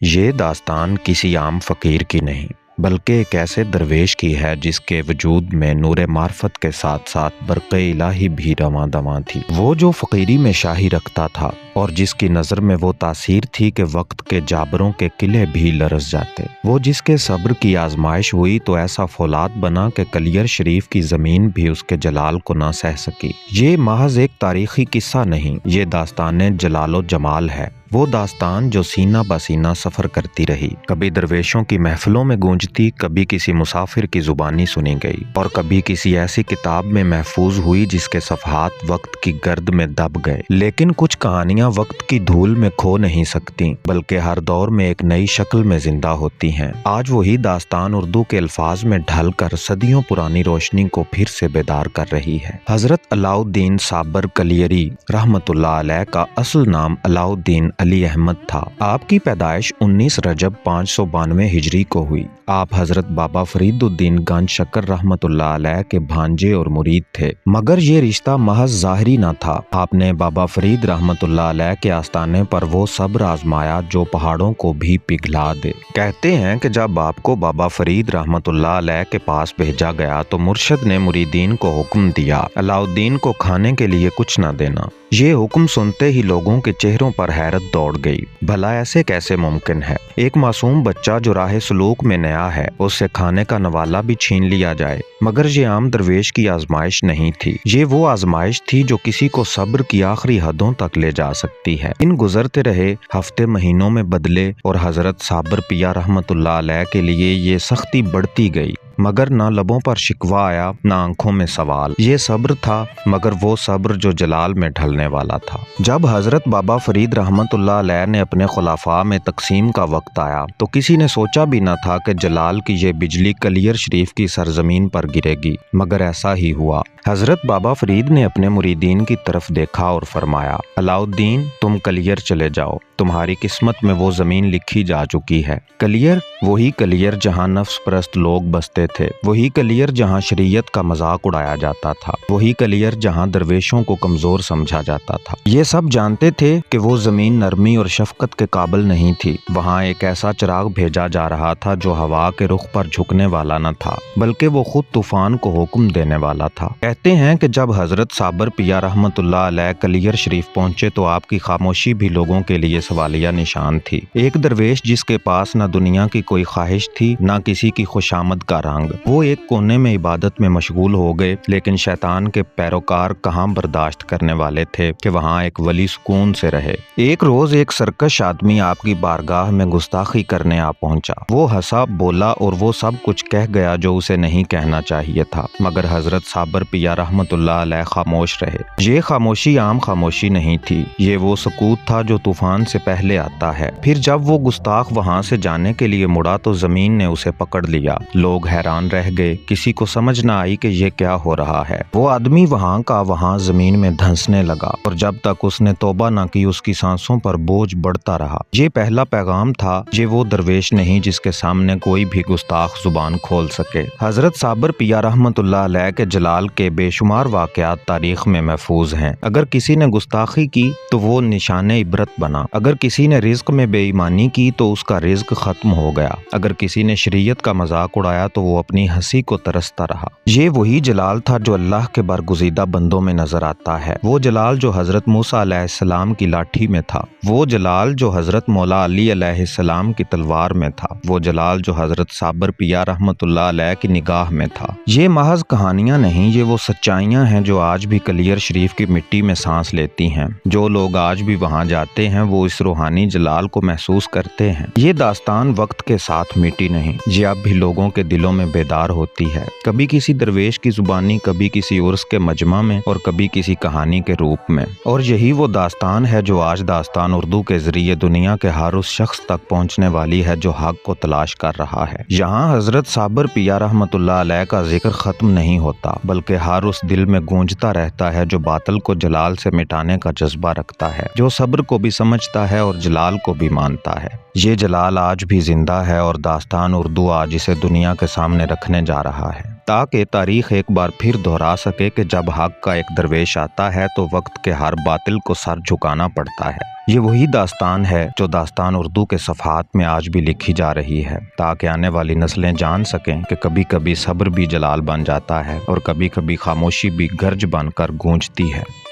یہ داستان کسی عام فقیر کی نہیں بلکہ ایک ایسے درویش کی ہے جس کے وجود میں نور معرفت کے ساتھ ساتھ برق الہی بھی رواں دواں تھی۔ وہ جو فقیری میں شاہی رکھتا تھا اور جس کی نظر میں وہ تاثیر تھی کہ وقت کے جابروں کے قلعے بھی لرز جاتے۔ وہ جس کے صبر کی آزمائش ہوئی تو ایسا فولاد بنا کہ کلیر شریف کی زمین بھی اس کے جلال کو نہ سہ سکی۔ یہ محض ایک تاریخی قصہ نہیں، یہ داستان جلال و جمال ہے۔ وہ داستان جو سینہ بسینہ سفر کرتی رہی، کبھی درویشوں کی محفلوں میں گونجتی، کبھی کسی مسافر کی زبانی سنی گئی اور کبھی کسی ایسی کتاب میں محفوظ ہوئی جس کے صفحات وقت کی گرد میں دب گئے۔ لیکن کچھ کہانیاں وقت کی دھول میں کھو نہیں سکتی بلکہ ہر دور میں ایک نئی شکل میں زندہ ہوتی ہیں۔ آج وہی داستان اردو کے الفاظ میں ڈھل کر صدیوں پرانی روشنی کو پھر سے بیدار کر رہی ہے۔ حضرت علاء الدین صابر کلیری رحمۃ اللہ علیہ کا اصل نام علاء الدین علی احمد تھا۔ آپ کی پیدائش 19 رجب 592 ہجری کو ہوئی۔ آپ حضرت بابا فرید الدین گنج شکر رحمۃ اللہ علیہ کے بھانجے اور مرید تھے، مگر یہ رشتہ محض ظاہری نہ تھا۔ آپ نے بابا فرید رحمۃ اللہ علیہ کے آستانے پر وہ صبر آزمایا جو پہاڑوں کو بھی پگھلا دے۔ کہتے ہیں کہ جب آپ کو بابا فرید رحمۃ اللہ علیہ کے پاس بھیجا گیا تو مرشد نے مریدین کو حکم دیا علاء الدین کو کھانے کے لیے کچھ نہ دینا۔ یہ حکم سنتے ہی لوگوں کے چہروں پر حیرت دوڑ گئی۔ بھلا ایسے کیسے ممکن ہے؟ ایک معصوم بچہ جو راہ سلوک میں نیا ہے، اس سے کھانے کا نوالہ بھی چھین لیا جائے؟ مگر یہ عام درویش کی آزمائش نہیں تھی، یہ وہ آزمائش تھی جو کسی کو صبر کی آخری حدوں تک لے جا سکتی ہے۔ ان گزرتے رہے ہفتے مہینوں میں بدلے اور حضرت صابر پیا رحمۃ اللہ علیہ کے لیے یہ سختی بڑھتی گئی، مگر نہ لبوں پر شکوہ آیا نہ آنکھوں میں سوال۔ یہ صبر تھا، مگر وہ صبر جو جلال میں ڈھلنے والا تھا۔ جب حضرت بابا فرید رحمۃ اللہ علیہ نے اپنے خلفاء میں تقسیم کا وقت آیا تو کسی نے سوچا بھی نہ تھا کہ جلال کی یہ بجلی کلیر شریف کی سرزمین پر گرے گی، مگر ایسا ہی ہوا۔ حضرت بابا فرید نے اپنے مریدین کی طرف دیکھا اور فرمایا، علاء الدین تم کلیر چلے جاؤ، تمہاری قسمت میں وہ زمین لکھی جا چکی ہے۔ کلیر، وہی کلیر جہاں نفس پرست لوگ بستے تھے، وہی کلیر جہاں شریعت کا مذاق اڑایا جاتا تھا، وہی کلیر جہاں درویشوں کو کمزور سمجھا جاتا تھا۔ یہ سب جانتے تھے کہ وہ زمین نرمی اور شفقت کے قابل نہیں تھی۔ وہاں ایک ایسا چراغ بھیجا جا رہا تھا جو ہوا کے رخ پر جھکنے والا نہ تھا بلکہ وہ خود طوفان کو حکم دینے والا تھا۔ کہتے ہیں کہ جب حضرت صابر پیا رحمۃ اللہ علیہ کلیر شریف پہنچے تو آپ کی خاموشی بھی لوگوں کے لیے سوالیہ نشان تھی۔ ایک درویش جس کے پاس نہ دنیا کی کوئی خواہش تھی نہ کسی کی خوشامد کا رنگ، وہ ایک کونے میں عبادت میں مشغول ہو گئے، لیکن شیطان کے پیروکار کہاں برداشت کرنے والے تھے کہ وہاں ایک ولی سکون سے رہے۔ ایک روز ایک سرکش آدمی آپ کی بارگاہ میں گستاخی کرنے آ پہنچا۔ وہ ہنسا، بولا اور وہ سب کچھ کہہ گیا جو اسے نہیں کہنا چاہیے تھا، مگر حضرت صابر پیا رحمۃ اللہ علیہ خاموش رہے۔ یہ خاموشی عام خاموشی نہیں تھی، یہ وہ سکوت تھا جو طوفان سے پہلے آتا ہے۔ پھر جب وہ گستاخ وہاں سے جانے کے لیے مڑا تو زمین نے اسے پکڑ لیا۔ لوگ حیران رہ گئے، کسی کو سمجھ نہ آئی کہ یہ کیا ہو رہا ہے۔ وہ آدمی وہاں کا وہاں زمین میں دھنسنے لگا اور جب تک اس نے توبہ نہ کی اس کی سانسوں پر بوجھ بڑھتا رہا۔ یہ پہلا پیغام تھا، یہ وہ درویش نہیں جس کے سامنے کوئی بھی گستاخ زبان کھول سکے۔ حضرت صابر پیا رحمۃ اللہ علیہ کے جلال کے بے شمار واقعات تاریخ میں محفوظ ہیں۔ اگر کسی نے گستاخی کی تو وہ نشان عبرت بنا، اگر کسی نے رزق میں بے ایمانی کی تو اس کا رزق ختم ہو گیا، اگر کسی نے شریعت کا مذاق اڑایا تو وہ اپنی ہنسی کو ترستا رہا۔ یہ وہی جلال تھا جو اللہ کے برگزیدہ بندوں میں نظر آتا ہے، وہ جلال جو حضرت موسیٰ علیہ السلام کی لاٹھی میں تھا، وہ جلال جو حضرت مولا علی علیہ السلام کی تلوار میں تھا، وہ جلال جو حضرت صابر پیا رحمۃ اللہ علیہ کی نگاہ میں تھا۔ یہ محض کہانیاں نہیں، یہ وہ سچائیاں ہیں جو آج بھی کلیر شریف کی مٹی میں سانس لیتی ہیں۔ جو لوگ آج بھی وہاں جاتے ہیں وہ اس روحانی جلال کو محسوس کرتے ہیں۔ یہ داستان وقت کے ساتھ میٹی نہیں، یہ اب بھی لوگوں کے دلوں میں بیدار ہوتی ہے، کبھی کسی درویش کی زبانی، کبھی کسی عرس کے مجمع میں اور کبھی کسی کہانی کے روپ میں۔ اور یہی وہ داستان ہے جو آج داستان اردو کے ذریعے دنیا کے ہر اس شخص تک پہنچنے والی ہے جو حق کو تلاش کر رہا ہے۔ یہاں حضرت صابر پیا رحمۃ اللہ علیہ کا ذکر ختم نہیں ہوتا بلکہ ہر اس دل میں گونجتا رہتا ہے جو باطل کو جلال سے مٹانے کا جذبہ رکھتا ہے، جو صبر کو بھی سمجھتا ہے اور جلال کو بھی مانتا ہے۔ یہ جلال آج بھی زندہ ہے اور داستان اردو آج اسے دنیا کے سامنے رکھنے جا رہا ہے۔ تاکہ تاریخ ایک بار پھر دہرا سکے کہ جب حق کا ایک درویش آتا ہے تو وقت کے ہر باطل کو سر جھکانا پڑتا ہے۔ یہ وہی داستان ہے جو داستان اردو کے صفحات میں آج بھی لکھی جا رہی ہے، تاکہ آنے والی نسلیں جان سکیں کہ کبھی کبھی صبر بھی جلال بن جاتا ہے اور کبھی کبھی خاموشی بھی گرج بن کر گونجتی ہے۔